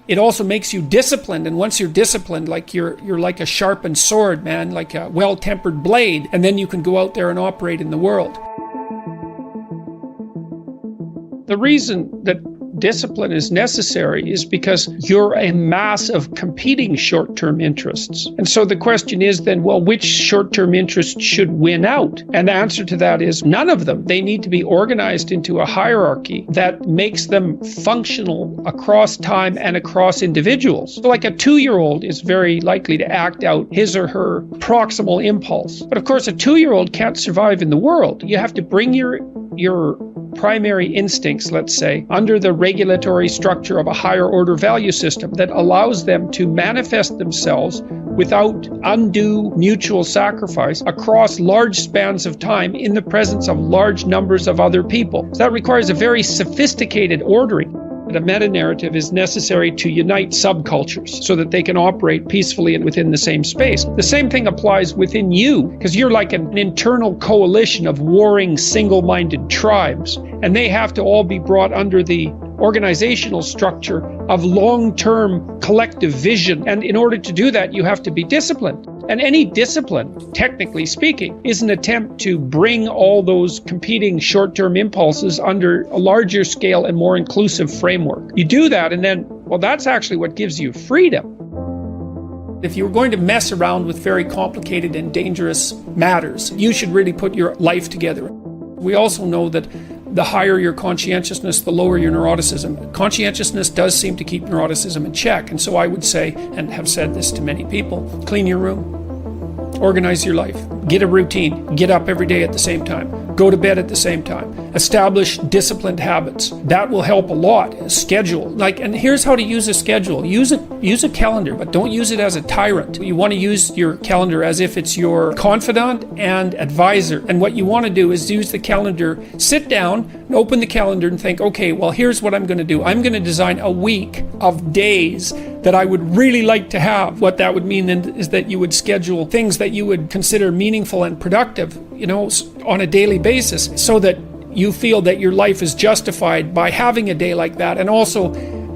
It also makes you disciplined, and once you're disciplined, like you're like a sharpened sword, man, like a well-tempered blade, and then you can go out there and operate in the world. The reason that discipline is necessary is because you're a mass of competing short-term interests. And so the question is then, well, which short-term interests should win out? And the answer to that is none of them. They need to be organized into a hierarchy that makes them functional across time and across individuals. So like a 2-year-old is very likely to act out his or her proximal impulse. But of course, a 2-year-old can't survive in the world. You have to bring your primary instincts, let's say, under the regulatory structure of a higher order value system that allows them to manifest themselves without undue mutual sacrifice across large spans of time in the presence of large numbers of other people. So that requires a very sophisticated ordering. A meta-narrative is necessary to unite subcultures so that they can operate peacefully and within the same space. The same thing applies within you, because you're like an internal coalition of warring single-minded tribes, and they have to all be brought under the organizational structure of long-term collective vision. And in order to do that, you have to be disciplined. And any discipline, technically speaking, is an attempt to bring all those competing short-term impulses under a larger scale and more inclusive framework. You do that, and then, well, that's actually what gives you freedom. If you're going to mess around with very complicated and dangerous matters, you should really put your life together. We also know that the higher your conscientiousness, the lower your neuroticism. Conscientiousness does seem to keep neuroticism in check. And so I would say, and have said this to many people, clean your room, organize your life, get a routine, get up every day at the same time, go to bed at the same time, establish disciplined habits. That will help a lot. Schedule, and here's how to use a schedule. Use a calendar, but don't use it as a tyrant. You want to use your calendar as if it's your confidant and advisor. And what you want to do is use the calendar, sit down, and open the calendar and think, okay, well, here's what I'm going to do. I'm going to design a week of days that I would really like to have. What that would mean then is that you would schedule things that you would consider meaningful and productive, on a daily basis, so that you feel that your life is justified by having a day like that, and also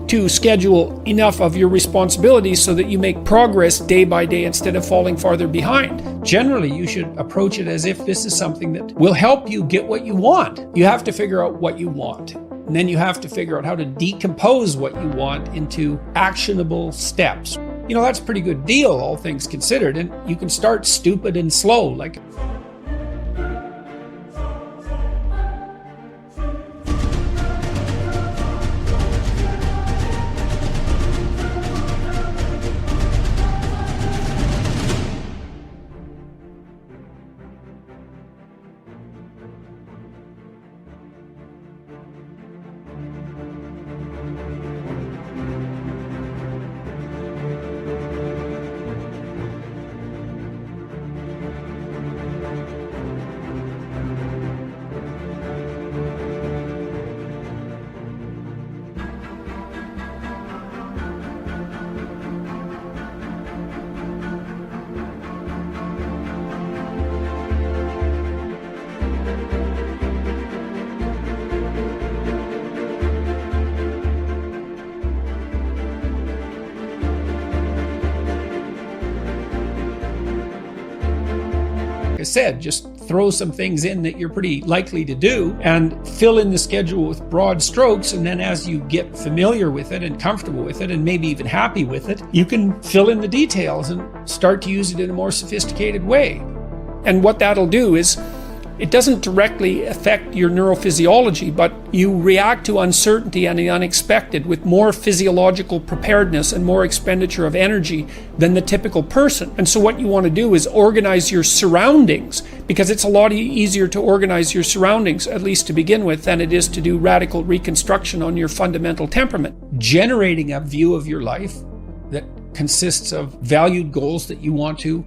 to schedule enough of your responsibilities so that you make progress day by day instead of falling farther behind. Generally, you should approach it as if this is something that will help you get what you want. You have to figure out what you want. And then you have to figure out how to decompose what you want into actionable steps. That's a pretty good deal, all things considered. And you can start stupid and slow, Like I said, just throw some things in that you're pretty likely to do and fill in the schedule with broad strokes. And then as you get familiar with it and comfortable with it and maybe even happy with it, you can fill in the details and start to use it in a more sophisticated way. And what that'll do is it doesn't directly affect your neurophysiology, but you react to uncertainty and the unexpected with more physiological preparedness and more expenditure of energy than the typical person. And so what you want to do is organize your surroundings, because it's a lot easier to organize your surroundings, at least to begin with, than it is to do radical reconstruction on your fundamental temperament. Generating a view of your life that consists of valued goals that you want to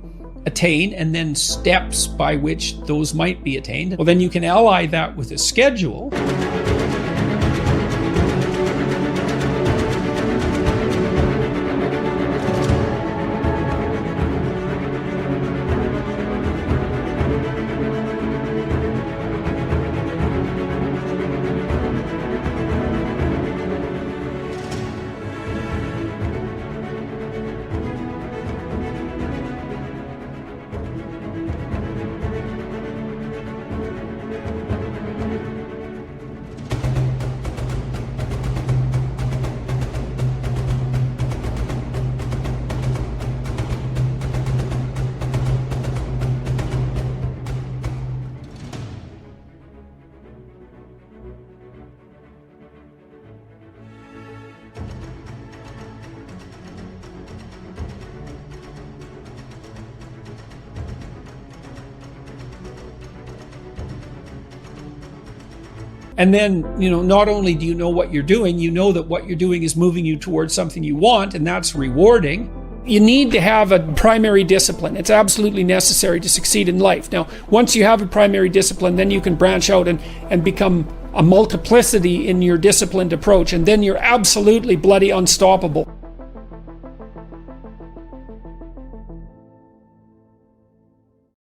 attain, and then steps by which those might be attained. Well, then you can ally that with a schedule. And then, not only do you know what you're doing, you know that what you're doing is moving you towards something you want, and that's rewarding. You need to have a primary discipline. It's absolutely necessary to succeed in life. Now, once you have a primary discipline, then you can branch out and become a multiplicity in your disciplined approach, and then you're absolutely bloody unstoppable.